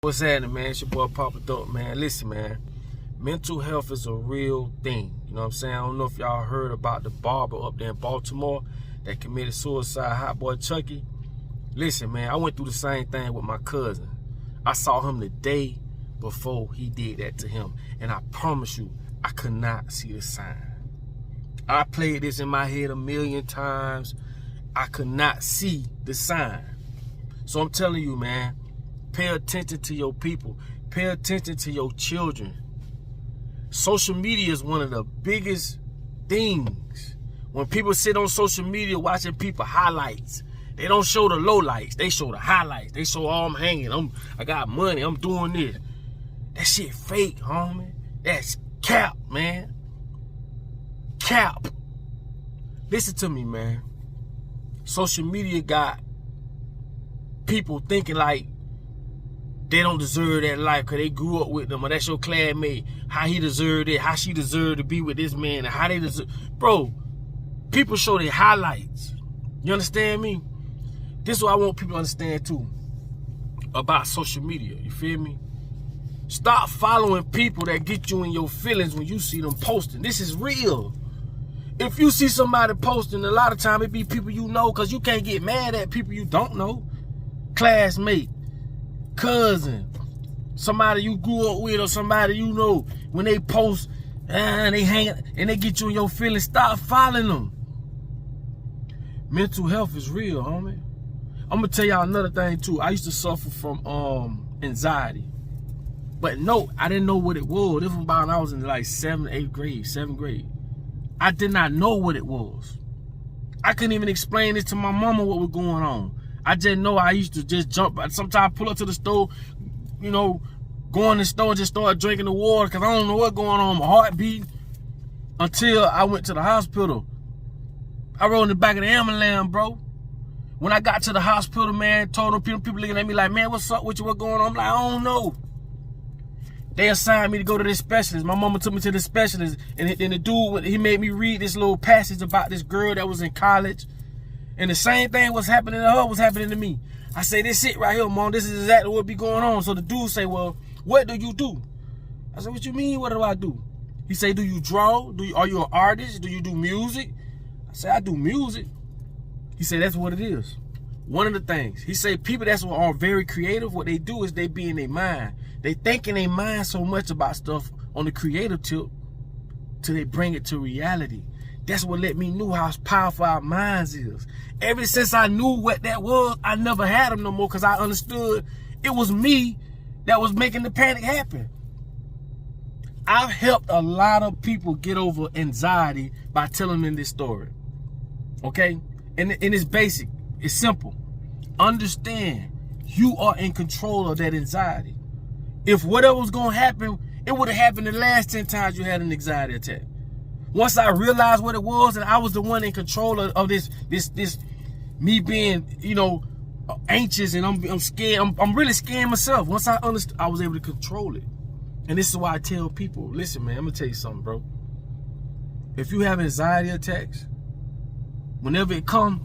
What's happening, man? It's your boy Papa Dope, man. Listen, man, mental health is a real thing. You know what I'm saying? I don't know if y'all heard about the barber up there in Baltimore that committed suicide, Hot Boy Chucky. Listen, man, I went through the same thing with my cousin. I saw him the day before he did that to him, and I promise you, I could not see the sign. I played this in my head a million times. I could not see the sign. So I'm telling you, man, pay attention to your people. Pay attention to your children. Social media is one of the biggest things. When people sit on social media watching people highlights, they don't show the lowlights. They show the highlights. They show, oh, I'm hanging. I got money. I'm doing this. That shit fake, homie. That's cap, man. Cap. Listen to me, man. Social media got people thinking like they don't deserve that life because they grew up with them, or that's your classmate, how he deserved it, how she deserved to be with this man, and how they deserve. Bro, people show their highlights. You understand me? This is what I want people to understand too about social media. You feel me? Stop following people that get you in your feelings when you see them posting. This is real. If you see somebody posting, a lot of time it be people you know, because you can't get mad at people you don't know. Classmate, cousin, somebody you grew up with, or somebody you know, when they post and they hang and they get you in your feelings, stop following them. Mental health is real, homie. I'm gonna tell y'all another thing too. I used to suffer from anxiety. But no, I didn't know what it was. This was about when I was in like 7th, 8th grade, 7th grade. I did not know what it was. I couldn't even explain this to my mama what was going on. I just know I used to just jump. Sometimes pull up to the store, you know, go in the store and just start drinking the water because I don't know what's going on, my heart beating, until I went to the hospital. I rode in the back of the ambulance, bro. When I got to the hospital, man, told them people looking at me like, man, what's up with you? What's going on? I'm like, I don't know. They assigned me to go to this specialist. My mama took me to the specialist, and the dude, he made me read this little passage about this girl that was in college. And the same thing was happening to her was happening to me. I say, this shit right here, mom, this is exactly what be going on. So the dude say, well, what do you do? I said, what you mean, what do I do? He say, do you draw? Are you an artist? Do you do music? I say, I do music. He said, that's what it is. One of the things. He say, people that are very creative, what they do is they be in their mind. They think in their mind so much about stuff on the creative tip till they bring it to reality. That's what let me know how powerful our minds is. Ever since I knew what that was, I never had them no more because I understood it was me that was making the panic happen. I've helped a lot of people get over anxiety by telling them this story. Okay? And it's basic. It's simple. Understand you are in control of that anxiety. If whatever was going to happen, it would have happened the last 10 times you had an anxiety attack. Once I realized what it was, and I was the one in control of this me being, you know, anxious, and I'm scared. I'm really scared myself. Once I understood, I was able to control it. And this is why I tell people, listen, man, I'm gonna tell you something, bro. If you have anxiety attacks, whenever it comes,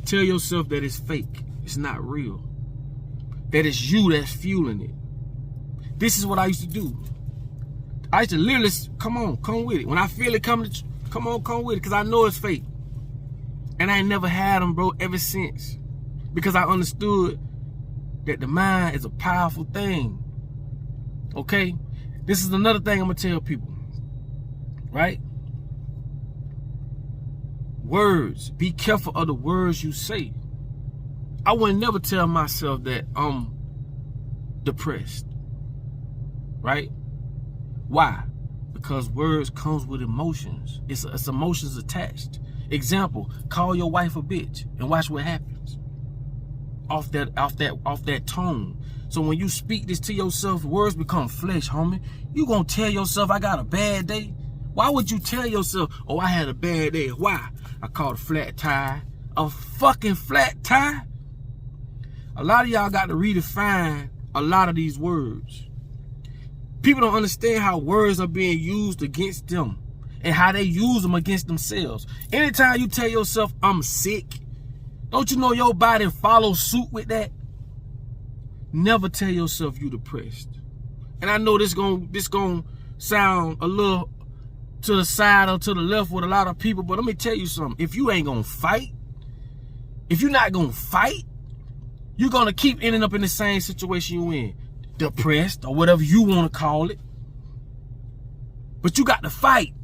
tell yourself that it's fake. It's not real. That it's you that's fueling it. This is what I used to do. I used to literally, come with it. When I feel it coming, come with it, because I know it's fake. And I ain't never had them, bro, ever since. Because I understood that the mind is a powerful thing. Okay? This is another thing I'm going to tell people. Right? Words. Be careful of the words you say. I would never tell myself that I'm depressed. Right? Why? Because words comes with emotions. It's emotions attached. Example, call your wife a bitch and watch what happens. Off that tone. So when you speak this to yourself, words become flesh, homie. You gonna tell yourself I got a bad day? Why would you tell yourself, oh, I had a bad day? Why? I caught a flat tire. A fucking flat tire? A lot of y'all got to redefine a lot of these words. People don't understand how words are being used against them and how they use them against themselves. Anytime you tell yourself, I'm sick, don't you know your body follows suit with that? Never tell yourself you depressed. And I know this gon' sound a little to the side or to the left with a lot of people, but let me tell you something. If you ain't gonna fight, if you're not gonna fight, you're gonna keep ending up in the same situation you in. Depressed or whatever you wanna call it. But you got to fight.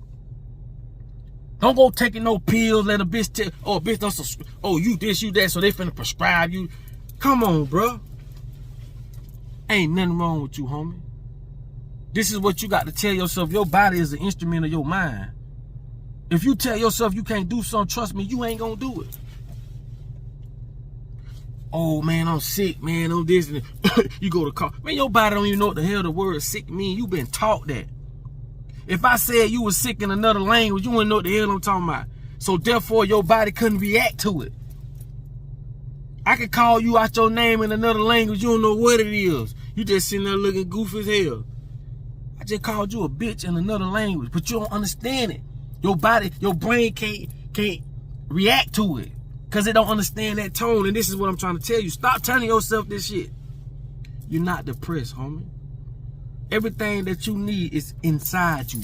Don't go taking no pills, let a bitch tell, oh, bitch, oh, you this, you that, so they finna prescribe you. Come on, bro. Ain't nothing wrong with you, homie. This is what you got to tell yourself. Your body is an instrument of your mind. If you tell yourself you can't do something, trust me, you ain't gonna do it. Oh, man, I'm sick, man, I'm this. You go to call. Man, your body don't even know what the hell the word sick mean. You been taught that. If I said you was sick in another language, you wouldn't know what the hell I'm talking about. So therefore, your body couldn't react to it. I could call you out your name in another language, you don't know what it is. You just sitting there looking goofy as hell. I just called you a bitch in another language, but you don't understand it. Your body, your brain can't react to it because it don't understand that tone. And this is what I'm trying to tell you. Stop telling yourself this shit. You're not depressed, homie. Everything that you need is inside you.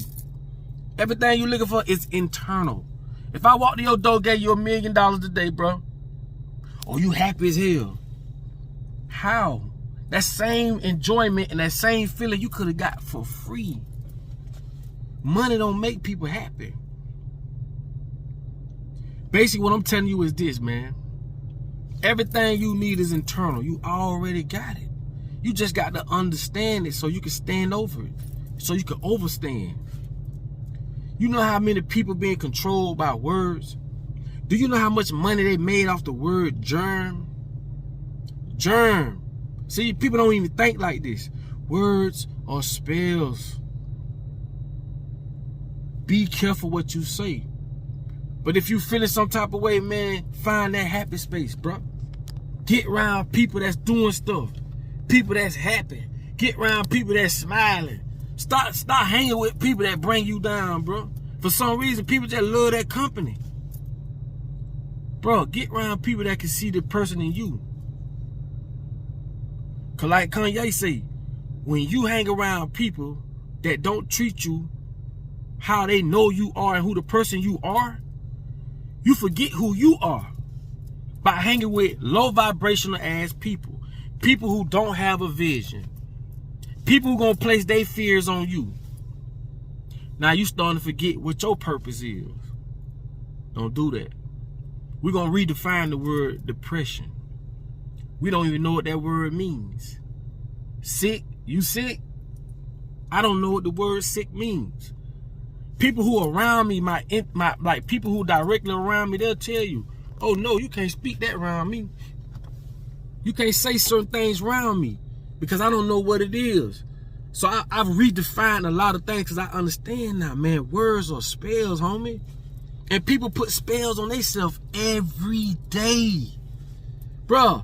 Everything you're looking for is internal. If I walked to your door, gave you $1 million today, bro, oh, you happy as hell. How? That same enjoyment and that same feeling you could have got for free. Money don't make people happy. Basically, what I'm telling you is this, man. Everything you need is internal. You already got it. You just got to understand it so you can stand over it. So you can overstand. You know how many people being controlled by words? Do you know how much money they made off the word germ? Germ. See, people don't even think like this. Words are spells. Be careful what you say. But if you feeling some type of way, man, find that happy space, bro. Get around people that's doing stuff. People that's happy. Get around people that's smiling. Start hanging with people that bring you down, bro. For some reason, people just love that company. Bro, get around people that can see the person in you. Cause like Kanye say, when you hang around people that don't treat you how they know you are and who the person you are, you forget who you are by hanging with low vibrational ass people. People who don't have a vision. People who gonna place their fears on you. Now you starting to forget what your purpose is. Don't do that. We're gonna redefine the word depression. We don't even know what that word means. Sick? You sick? I don't know what the word sick means. People who are around me, like people who directly around me, they'll tell you, oh no, you can't speak that around me. You can't say certain things around me because I don't know what it is. So I've redefined a lot of things because I understand now, man. Words are spells, homie. And people put spells on themselves every day. Bruh,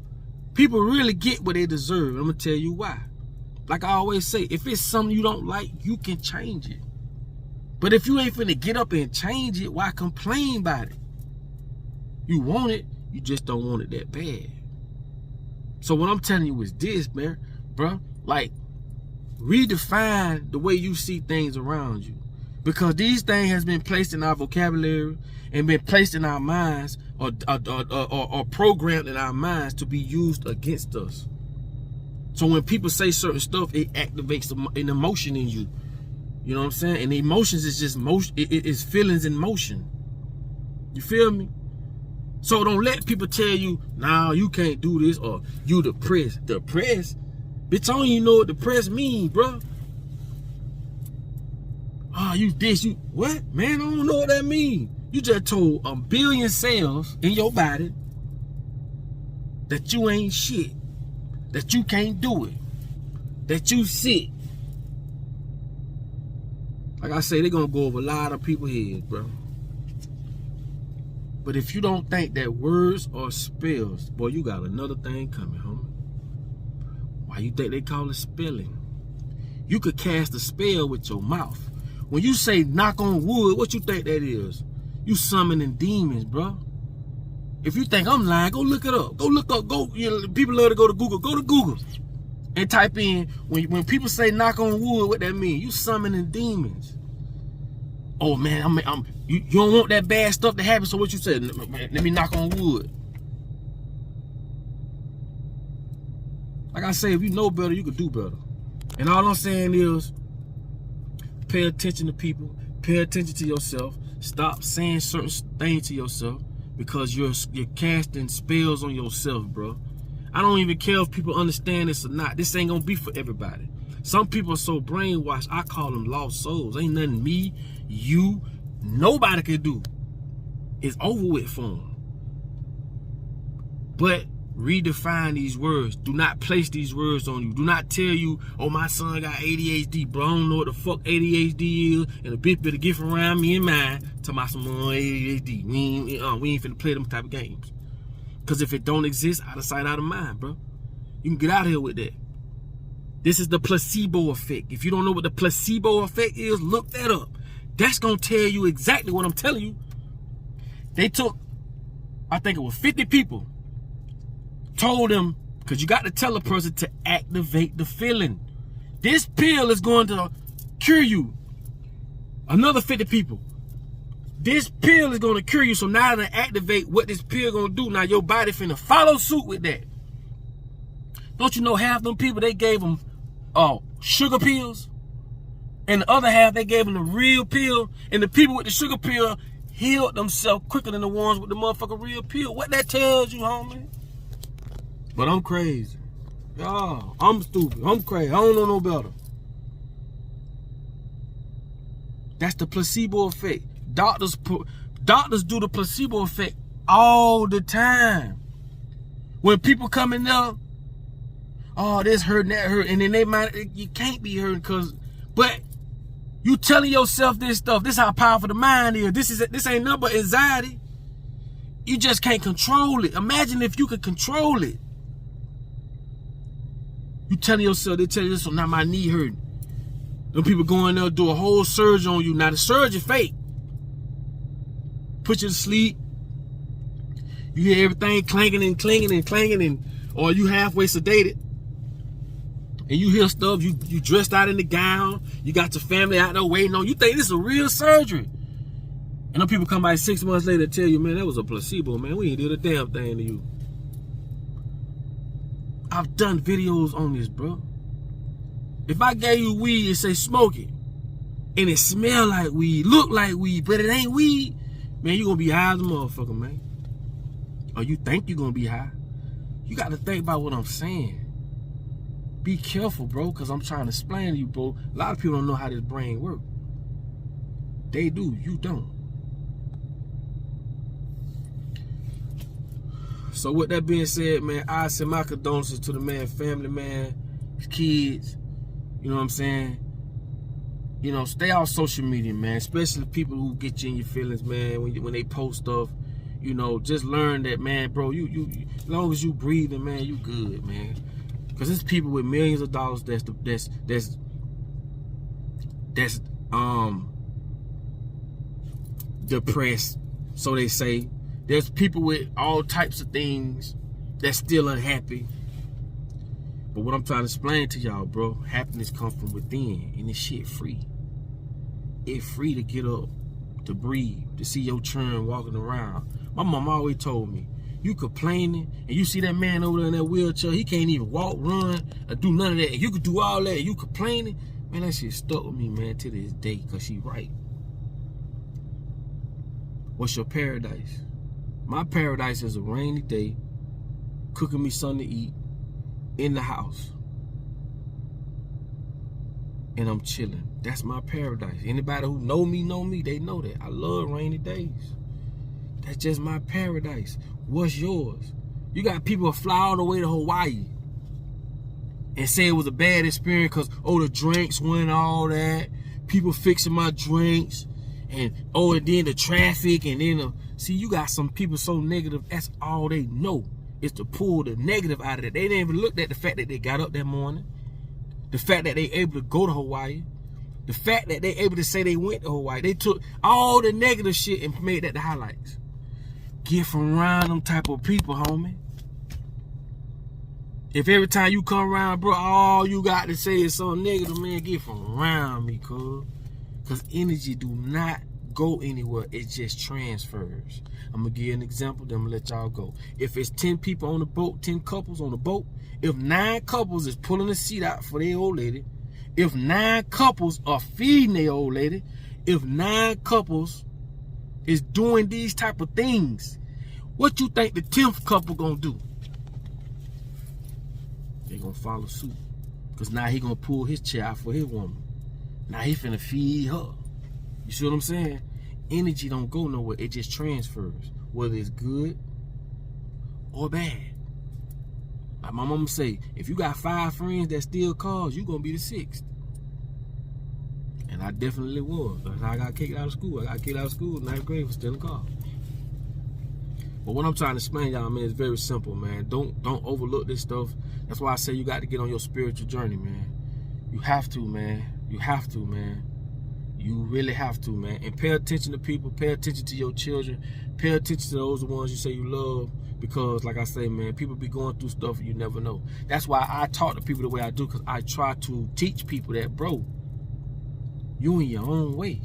people really get what they deserve. I'm going to tell you why. Like I always say, if it's something you don't like, you can change it. But if you ain't finna get up and change it, why complain about it? You want it, you just don't want it that bad. So what I'm telling you is this, man, bro. Like, redefine the way you see things around you. Because these things has been placed in our vocabulary and been placed in our minds or programmed in our minds to be used against us. So when people say certain stuff, it activates an emotion in you. You know what I'm saying? And the emotions is just motion. It is feelings in motion. You feel me? So don't let people tell you, nah, you can't do this or you depressed. Depressed? Bitch, I don't even know what depressed mean, bro. Ah, you this, you what? Man, I don't know what that mean. You just told 1 billion cells in your body that you ain't shit, that you can't do it, that you sick. Like I say, they're gonna go over a lot of people's heads, bro. But if you don't think that words are spells, boy, you got another thing coming, homie. Why you think they call it spelling? You could cast a spell with your mouth. When you say knock on wood, what you think that is? You summoning demons, bro. If you think I'm lying, go look it up. Go look up. Go. You know, people love to go to Google. Go to Google. and type in, when people say knock on wood, what that mean? You summoning demons. Oh man, you don't want that bad stuff to happen, so what you said? Let me knock on wood. Like I say, if you know better, you can do better. And all I'm saying is, pay attention to people, pay attention to yourself, stop saying certain things to yourself, because you're casting spells on yourself, bro. I don't even care if people understand this or not. This ain't gonna be for everybody. Some people are so brainwashed, I call them lost souls. Ain't nothing me, you, nobody can do. It's over with for them. But redefine these words. Do not place these words on you. Do not tell you, oh, my son got ADHD, bro. I don't know what the fuck ADHD is, and a bitch better get from around me and mine to my some ADHD. We ain't finna play them type of games. Because if it don't exist, out of sight, out of mind, bro. You can get out of here with that. This is the placebo effect. If you don't know what the placebo effect is, look that up. That's going to tell you exactly what I'm telling you. They took, I think it was 50 people, told them, because you got to tell a person to activate the feeling. This pill is going to cure you. Another 50 people. This pill is going to cure you. So now to activate what this pill going to do, now your body finna follow suit with that. Don't you know half them people, they gave them sugar pills? And the other half, they gave them the real pill. And the people with the sugar pill healed themselves quicker than the ones with the motherfucking real pill. What that tells you, homie? But I'm crazy. Y'all, I'm stupid. I'm crazy. I don't know no better. That's the placebo effect. Doctors do the placebo effect all the time. When people come in there, oh, this hurt and that hurt, and then they might, you can't be hurt but you telling yourself this stuff. This is how powerful the mind is. This ain't nothing but anxiety. You just can't control it. Imagine if you could control it. You telling yourself, they tell you this, so now my knee hurting. Them people go in there, do a whole surgery on you. Now the surgery fake. Put you to sleep. You hear everything clanking and clanging and clanging, or you halfway sedated. And you hear stuff, you dressed out in the gown, you got your family out there waiting on you. Think this is a real surgery. And them people come by 6 months later and tell you, man, that was a placebo, man. We ain't did a damn thing to you. I've done videos on this, bro. If I gave you weed and say smoke it, and it smell like weed, look like weed, but it ain't weed, man, you gonna be high as a motherfucker, man. Or you think you gonna be high. You gotta think about what I'm saying. Be careful, bro, because I'm trying to explain to you, bro. A lot of people don't know how this brain works. They do, you don't. So with that being said, man, I send my condolences to the man, family, man, his kids. You know what I'm saying? You know, stay off social media, man. Especially people who get you in your feelings, man. When they post stuff, you know, just learn that, man, bro. You as long as you breathing, man, you good, man. Because there's people with millions of dollars that's depressed, so they say. There's people with all types of things that's still unhappy. But what I'm trying to explain to y'all, bro, happiness comes from within, and this shit free. It's free to get up, to breathe, to see your children walking around. My mom always told me, you complaining, and you see that man over there in that wheelchair, he can't even walk, run, or do none of that. And you could do all that, and you complaining. Man, that shit stuck with me, man, to this day, because she right. What's your paradise? My paradise is a rainy day, cooking me something to eat in the house, and I'm chilling. That's my paradise. Anybody who know me, they know that. I love rainy days. That's just my paradise. What's yours? You got people fly all the way to Hawaii and say it was a bad experience because, oh, the drinks went all that. People fixing my drinks. And, oh, and then the traffic. And then, see, you got some people so negative, that's all they know is to pull the negative out of it. They didn't even look at the fact that they got up that morning. The fact that they able to go to Hawaii. The fact that they able to say they went to Hawaii. They took all the negative shit and made that the highlights. Get from around them type of people, homie. If every time you come around, bro, all you got to say is something negative, man, get from around me, cuz. Because energy do not go anywhere. It just transfers. I'm going to give you an example, then I'm going to let y'all go. If it's 10 people on the boat, 10 couples on the boat, if 9 couples is pulling the seat out for their old lady, if 9 couples are feeding their old lady, if 9 couples is doing these type of things, what you think the 10th couple gonna do? They gonna follow suit. Because now he gonna pull his chair out for his woman. Now he finna feed her. You see what I'm saying? Energy don't go nowhere. It just transfers. Whether it's good or bad. Like my mama say, if you got 5 friends that steal cars, you gonna be the 6th. And I definitely was. That's how I got kicked out of school. I got kicked out of school in 9th grade for stealing cars. But what I'm trying to explain y'all, man, is very simple, man. Don't overlook this stuff. That's why I say you got to get on your spiritual journey, man. You have to, man. You have to, man. You really have to, man. And pay attention to people. Pay attention to your children. Pay attention to those ones you say you love. Because, like I say, man, people be going through stuff you never know. That's why I talk to people the way I do, because I try to teach people that, bro, you in your own way.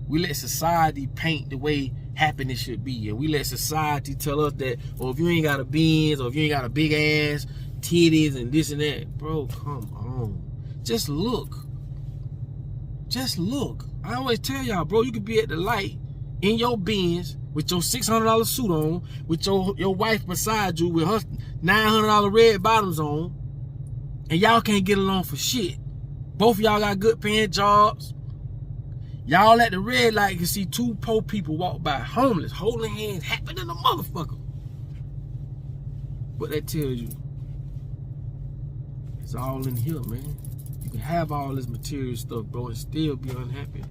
We let society paint the way happiness should be. And we let society tell us that, oh, if you ain't got a Benz, or if you ain't got a big ass, titties, and this and that. Bro, come on. Just look. Just look. I always tell y'all, bro, you could be at the light in your Benz with your $600 suit on, with your wife beside you with her $900 red bottoms on, and y'all can't get along for shit. Both of y'all got good paying jobs. Y'all at the red light can see 2 poor people walk by, homeless, holding hands, happy than a motherfucker. What that tells you? It's all in here, man. You can have all this material stuff, bro, and still be unhappy.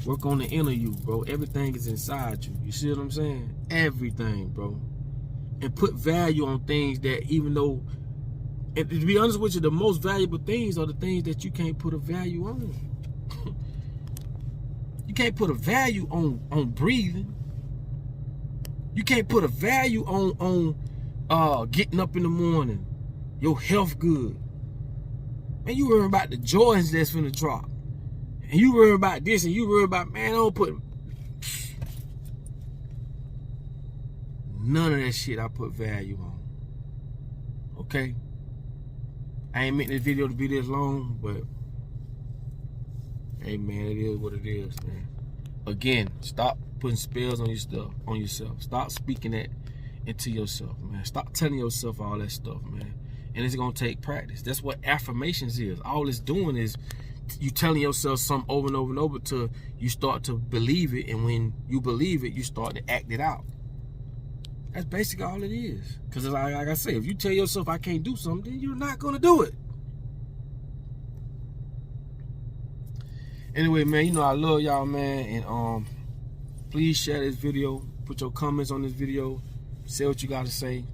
Work on the inner you, bro. Everything is inside you. You see what I'm saying? Everything, bro. And put value on things that, even though, and to be honest with you, the most valuable things are the things that you can't put a value on. You can't put a value on breathing. You can't put a value on getting up in the morning. Your health good. Man, you worry about the Jordans that's finna drop. And you worry about this, and you worry about, man, I don't put none of that shit I put value on. Okay? I ain't making this video to be this long, but hey, man, it is what it is, man. Again, stop putting spells on yourself. Stop speaking that into yourself, man. Stop telling yourself all that stuff, man. And it's gonna take practice. That's what affirmations is. All it's doing is you telling yourself something over and over and over till you start to believe it, and when you believe it, you start to act it out. That's basically all it is. Because like I say, if you tell yourself I can't do something, then you're not gonna do it. Anyway, man, you know I love y'all, man, and please share this video. Put your comments on this video. Say what you gotta say.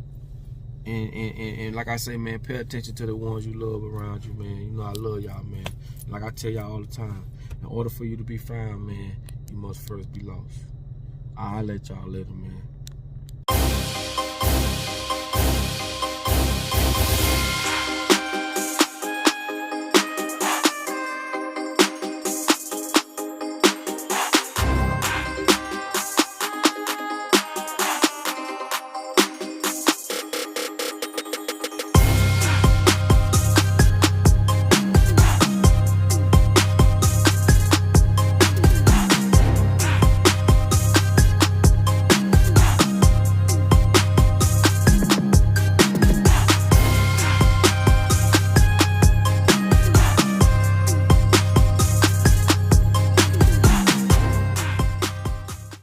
And like I say, man, pay attention to the ones you love around you, man. You know I love y'all, man. Like I tell y'all all the time, in order for you to be found, man, you must first be lost. I'll let y'all later, man.